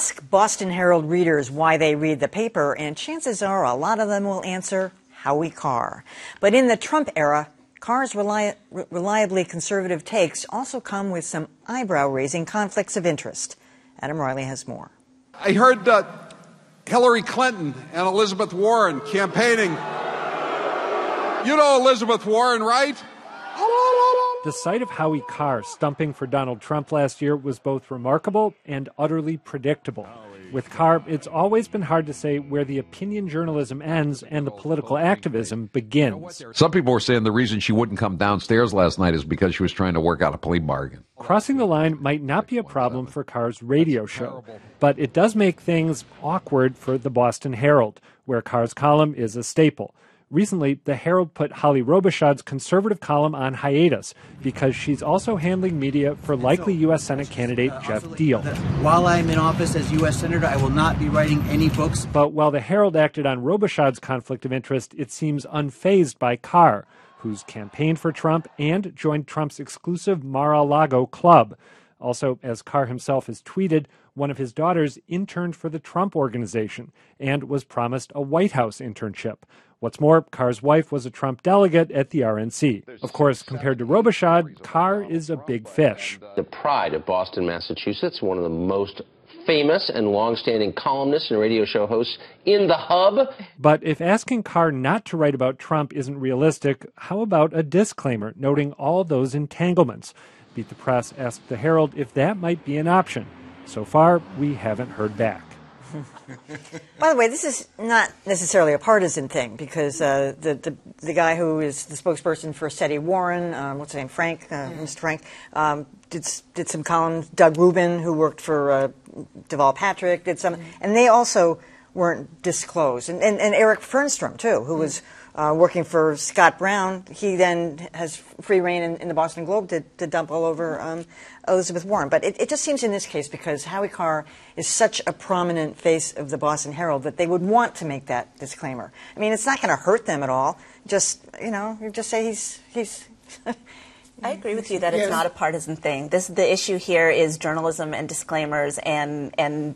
Ask Boston Herald readers why they read the paper, and chances are a lot of them will answer Howie Carr. But in the Trump era, Carr's reliably conservative takes also come with some eyebrow-raising conflicts of interest. Adam Riley has more. I heard Hillary Clinton and Elizabeth Warren campaigning. You know Elizabeth Warren, right? The sight of Howie Carr stumping for Donald Trump last year was both remarkable and utterly predictable. With Carr, it's always been hard to say where the opinion journalism ends and the political activism begins. Some people were saying the reason she wouldn't come downstairs last night is because she was trying to work out a plea bargain. Crossing the line might not be a problem for Carr's radio show, but it does make things awkward for the Boston Herald, where Carr's column is a staple. Recently, the Herald put Holly Robichaud's conservative column on hiatus because she's also handling media for likely U.S. Senate candidate Jeff Deal. While I'm in office as U.S. Senator, I will not be writing any books. But while the Herald acted on Robichaud's conflict of interest, it seems unfazed by Carr, who's campaigned for Trump and joined Trump's exclusive Mar-a-Lago club. Also, as Carr himself has tweeted, one of his daughters interned for the Trump Organization and was promised a White House internship. What's more, Carr's wife was a Trump delegate at the RNC. Of course, compared to Robichaud, Carr is a big fish. The pride of Boston, Massachusetts, one of the most famous and long-standing columnists and radio show hosts in the hub. But if asking Carr not to write about Trump isn't realistic, how about a disclaimer noting all those entanglements? Beat the Press asked the Herald if that might be an option. So far, we haven't heard back. By the way, this is not necessarily a partisan thing because the guy who is the spokesperson for Seti Warren, what's his name, Mr. Frank, did some columns. Doug Rubin, who worked for Deval Patrick, did some, and they also weren't disclosed. And Eric Fernstrom, too, who was working for Scott Brown. He then has free reign in the Boston Globe to dump all over Elizabeth Warren. But it just seems in this case, because Howie Carr is such a prominent face of the Boston Herald, that they would want to make that disclaimer. I mean, it's not going to hurt them at all. Just, you just say he's I agree with you that it's not a partisan thing. The issue here is journalism and disclaimers and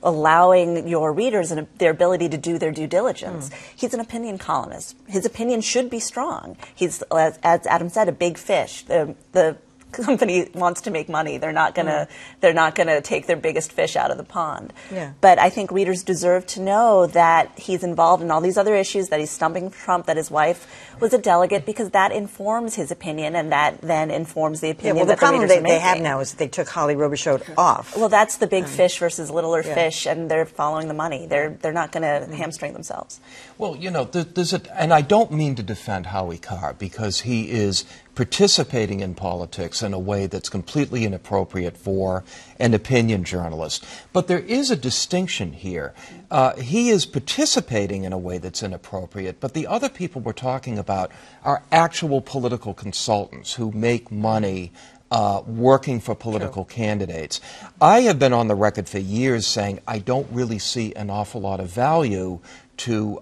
allowing your readers their ability to do their due diligence. He's an opinion columnist. His opinion should be strong. He's, as Adam said, a big fish. The company wants to make money. They're not gonna take their biggest fish out of the pond. Yeah. But I think readers deserve to know that he's involved in all these other issues, that he's stumping Trump, that his wife was a delegate, because that informs his opinion, and that then informs the opinion the that the problem readers are they have making. now is that they took Holly Robichaud off. Well, that's the big fish versus littler fish, and they're following the money. They're not going to hamstring themselves. Well, and I don't mean to defend Howie Carr, because he is participating in politics in a way that's completely inappropriate for an opinion journalist. But there is a distinction here. He is participating in a way that's inappropriate, but the other people we're talking about are actual political consultants who make money working for political candidates. I have been on the record for years saying I don't really see an awful lot of value to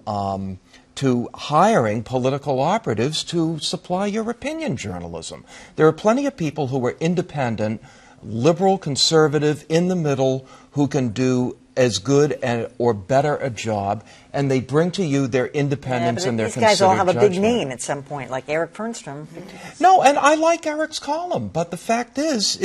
hiring political operatives to supply your opinion journalism. There are plenty of people who are independent, liberal, conservative, in the middle, who can do as good or better a job, and they bring to you their independence and their considered judgment. These guys all have a big name at some point, like Eric Fernstrom. No, and I like Eric's column, but the fact is,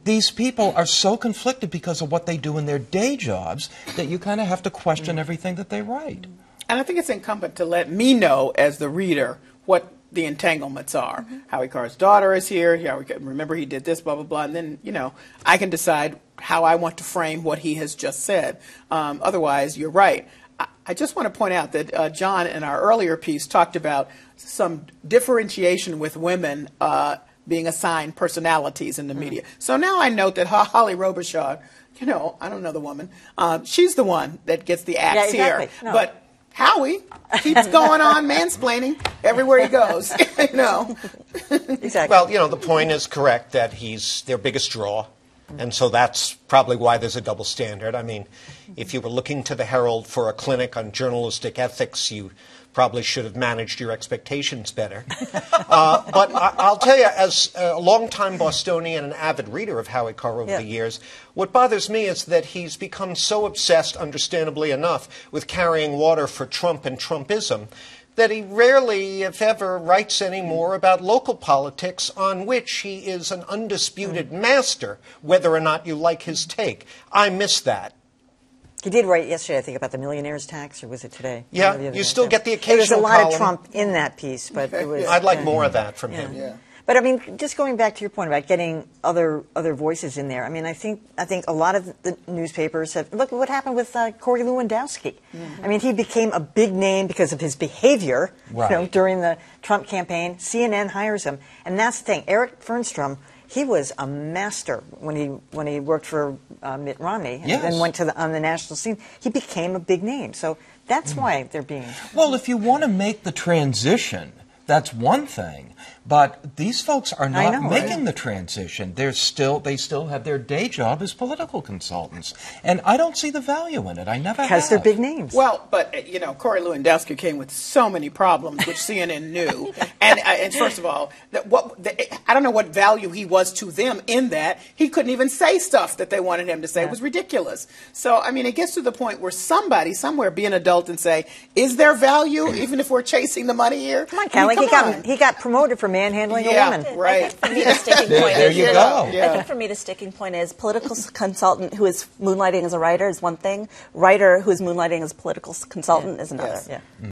these people are so conflicted because of what they do in their day jobs that you kind of have to question everything that they write. And I think it's incumbent to let me know, as the reader, what the entanglements are. Howie Carr's daughter is here. Remember, he did this, blah, blah, blah. And then, I can decide how I want to frame what he has just said. Otherwise, you're right. I just want to point out that John, in our earlier piece, talked about some differentiation with women being assigned personalities in the media. So now I note that Holly Robichaud, I don't know the woman, she's the one that gets the axe here. No. But Howie keeps going on mansplaining everywhere he goes, Exactly. Well, the point is correct that he's their biggest draw. And so that's probably why there's a double standard. I mean, if you were looking to the Herald for a clinic on journalistic ethics, you probably should have managed your expectations better. But I'll tell you, as a longtime Bostonian and avid reader of Howie Carr over the years, what bothers me is that he's become so obsessed, understandably enough, with carrying water for Trump and Trumpism, that he rarely, if ever, writes any more about local politics on which he is an undisputed master, whether or not you like his take. I miss that. He did write yesterday, I think, about the millionaire's tax, or was it today? Yeah, you still get the occasional There's a lot column. of Trump in that piece, but it was... I'd like more of that from him. Yeah. But I mean, just going back to your point about getting other voices in there. I mean, I think a lot of the newspapers have look at what happened with Corey Lewandowski. I mean, he became a big name because of his behavior, during the Trump campaign. CNN hires him, and that's the thing. Eric Fernstrom, he was a master when he worked for Mitt Romney, and then went to on the national scene. He became a big name, so that's why they're being. Well, if you want to make the transition, that's one thing. But these folks are not making the transition. They still have their day job as political consultants. And I don't see the value in it. I never have. Because they're big names. Well, but, Corey Lewandowski came with so many problems, which CNN knew. And first of all, I don't know what value he was to them in that. He couldn't even say stuff that they wanted him to say. It was ridiculous. So, I mean, it gets to the point where somebody, somewhere, be an adult and say, is there value, even if we're chasing the money here? Come on, Kelly. He got promoted for manhandling a woman. Right. I think for me, the sticking point there you go. I think for me, the sticking point is political consultant who is moonlighting as a writer is one thing. Writer who is moonlighting as a political consultant is another. Yeah.